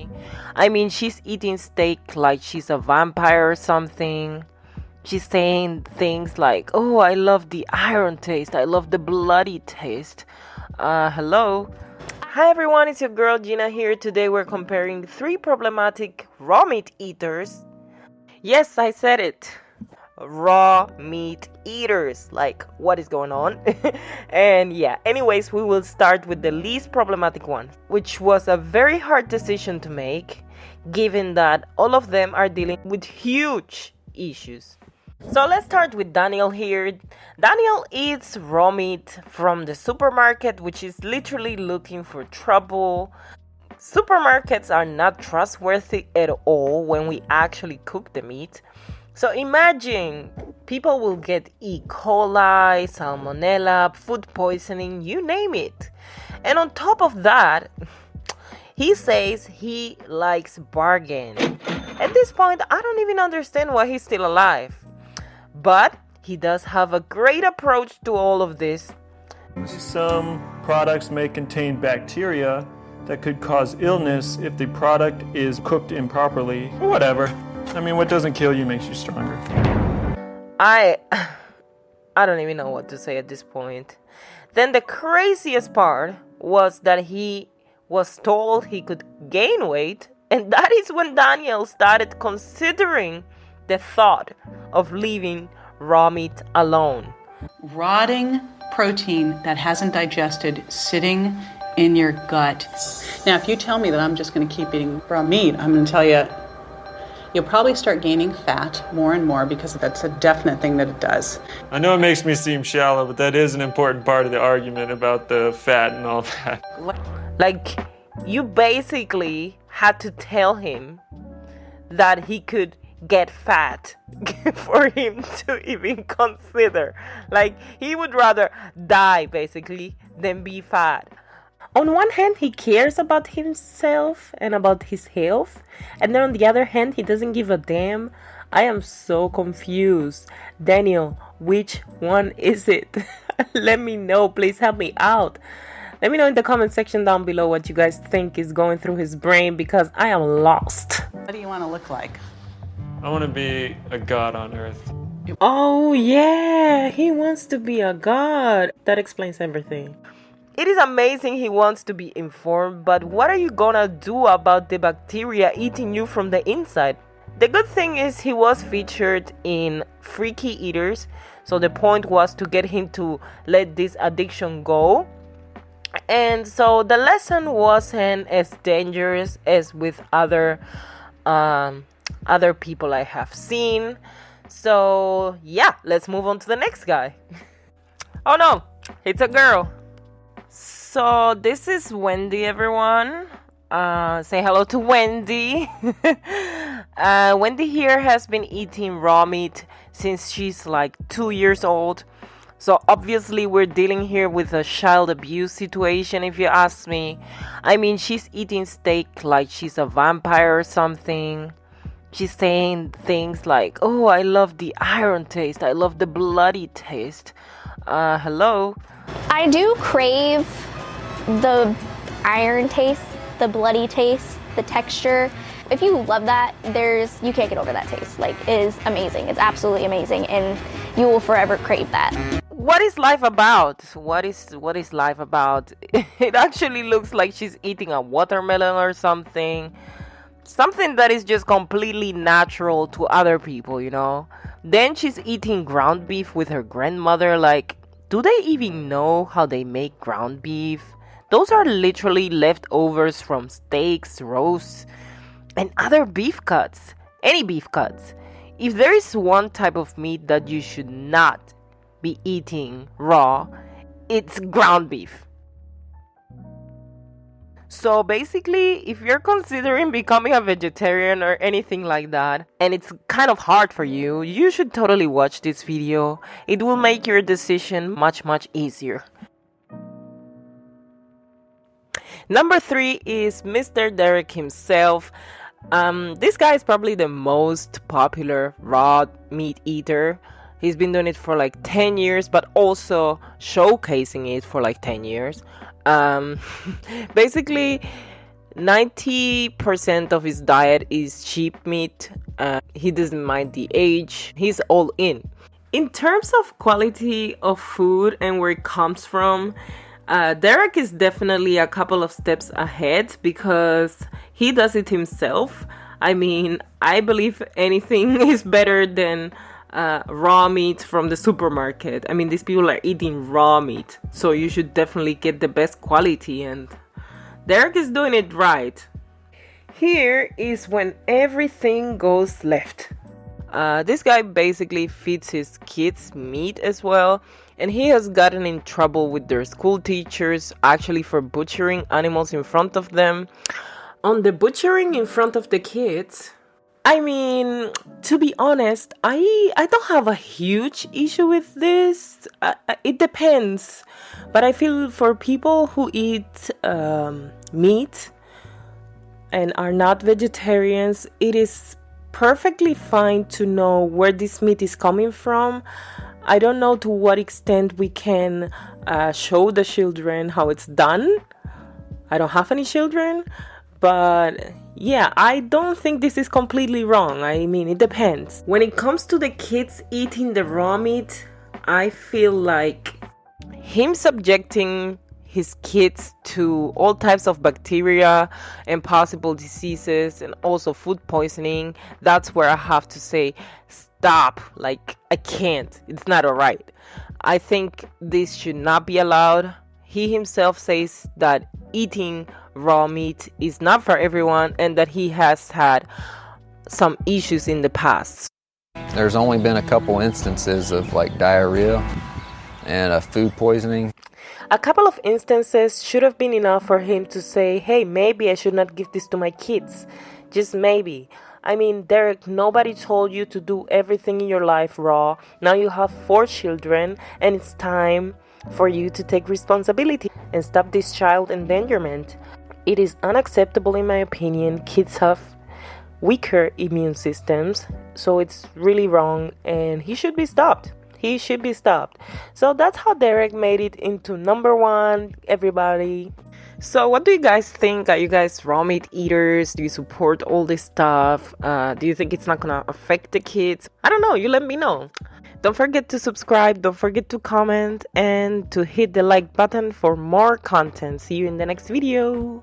improperly. I mean, she's eating steak like she's a vampire or something. She's saying things like, oh, I love the iron taste. I love the bloody taste. Hello? Hi everyone, it's your girl Gina here. Today we're comparing 3 problematic raw meat eaters. Yes, I said it. Raw meat eaters. Like, what is going on? And yeah, anyways, we will start with the least problematic one, which was a very hard decision to make, given that all of them are dealing with huge issues. So let's start with Daniel here. Daniel eats raw meat from the supermarket, which is literally looking for trouble. Supermarkets are not trustworthy at all when we actually cook the meat. So imagine people will get E. coli, salmonella, food poisoning, you name it. And on top of that, he says he likes bargain. At this point, I don't even understand why he's still alive. But he does have a great approach to all of this. Some products may contain bacteria that could cause illness if the product is cooked improperly. Whatever. I mean, what doesn't kill you makes you stronger. I don't even know what to say at this point. Then the craziest part was that he was told he could gain weight, and that is when Daniel started considering the thought of leaving raw meat alone. Rotting protein that hasn't digested sitting in your gut. Now, if you tell me that I'm just going to keep eating raw meat, I'm going to tell you, you'll probably start gaining fat more and more because that's a definite thing that it does. I know it makes me seem shallow, but that is an important part of the argument about the fat and all that. Like, you basically had to tell him that he could get fat for him to even consider. Like, he would rather die basically than be fat. On one hand, he cares about himself and about his health, and then on the other hand, he doesn't give a damn. I am so confused. Daniel, which one is it? Let me know, please help me out. Let me know in the comment section down below what you guys think is going through his brain, because I am lost. What do you want to look like? I want to be a god on earth. Oh yeah, he wants to be a god. That explains everything. It is amazing he wants to be informed, but what are you gonna do about the bacteria eating you from the inside? The good thing is he was featured in Freaky Eaters, so the point was to get him to let this addiction go. And so the lesson wasn't as dangerous as with other people I have seen. So yeah, let's move on to the next guy. Oh no, it's a girl. So this is Wendy, everyone. Say hello to Wendy. Wendy here has been eating raw meat since she's like 2 years old. So obviously we're dealing here with a child abuse situation, if you ask me. I mean, she's eating steak like she's a vampire or something. She's saying things like, oh, I love the iron taste. I love the bloody taste. Hello? I do crave the iron taste, the bloody taste, the texture. If you love that, you can't get over that taste. Like, it is amazing. It's absolutely amazing, and you will forever crave that. What is life about? What is life about? It actually looks like she's eating a watermelon or something. Something that is just completely natural to other people, you know? Then she's eating ground beef with her grandmother. Like, do they even know how they make ground beef? Those are literally leftovers from steaks, roasts, and other beef cuts. Any beef cuts. If there is one type of meat that you should not be eating raw, it's ground beef. So basically, if you're considering becoming a vegetarian or anything like that, and it's kind of hard for you, you should totally watch this video. It will make your decision much easier. Number 3 is Mr. Derrick himself. This guy is probably the most popular raw meat eater. He's been doing it for like 10 years, but also showcasing it for like 10 years. Basically, 90% of his diet is cheap meat. He doesn't mind the age. He's all in. In terms of quality of food and where it comes from, Derrick is definitely a couple of steps ahead because he does it himself. I mean, I believe anything is better than raw meat from the supermarket. I mean, these people are eating raw meat, so you should definitely get the best quality, and Derrick is doing it right. Here is when everything goes left. This guy basically feeds his kids meat as well, and he has gotten in trouble with their school teachers actually for butchering animals in front of them. On the butchering in front of the kids, I mean, to be honest, I don't have a huge issue with this. It depends, but I feel for people who eat meat and are not vegetarians, it is perfectly fine to know where this meat is coming from. I don't know to what extent we can show the children how it's done. I don't have any children, but yeah, I don't think this is completely wrong. I mean, it depends. When it comes to the kids eating the raw meat, I feel like him subjecting his kids to all types of bacteria and possible diseases and also food poisoning, that's where I have to say stop. Like, I can't. It's not alright. I think this should not be allowed. He himself says that eating raw meat is not for everyone and that he has had some issues in the past. There's only been a couple instances of like diarrhea and food poisoning. A couple of instances should have been enough for him to say, hey, maybe I should not give this to my kids. Just maybe. I mean, Derrick, nobody told you to do everything in your life raw. Now you have 4 children and it's time for you to take responsibility and stop this child endangerment. It is unacceptable, in my opinion. Kids have weaker immune systems, so it's really wrong and he should be stopped. He should be stopped. So that's how Derrick made it into number 1, everybody. So what do you guys think? Are you guys raw meat eaters? Do you support all this stuff? Do you think it's not gonna affect the kids? I don't know. You let me know. Don't forget to subscribe. Don't forget to comment and to hit the like button for more content. See you in the next video.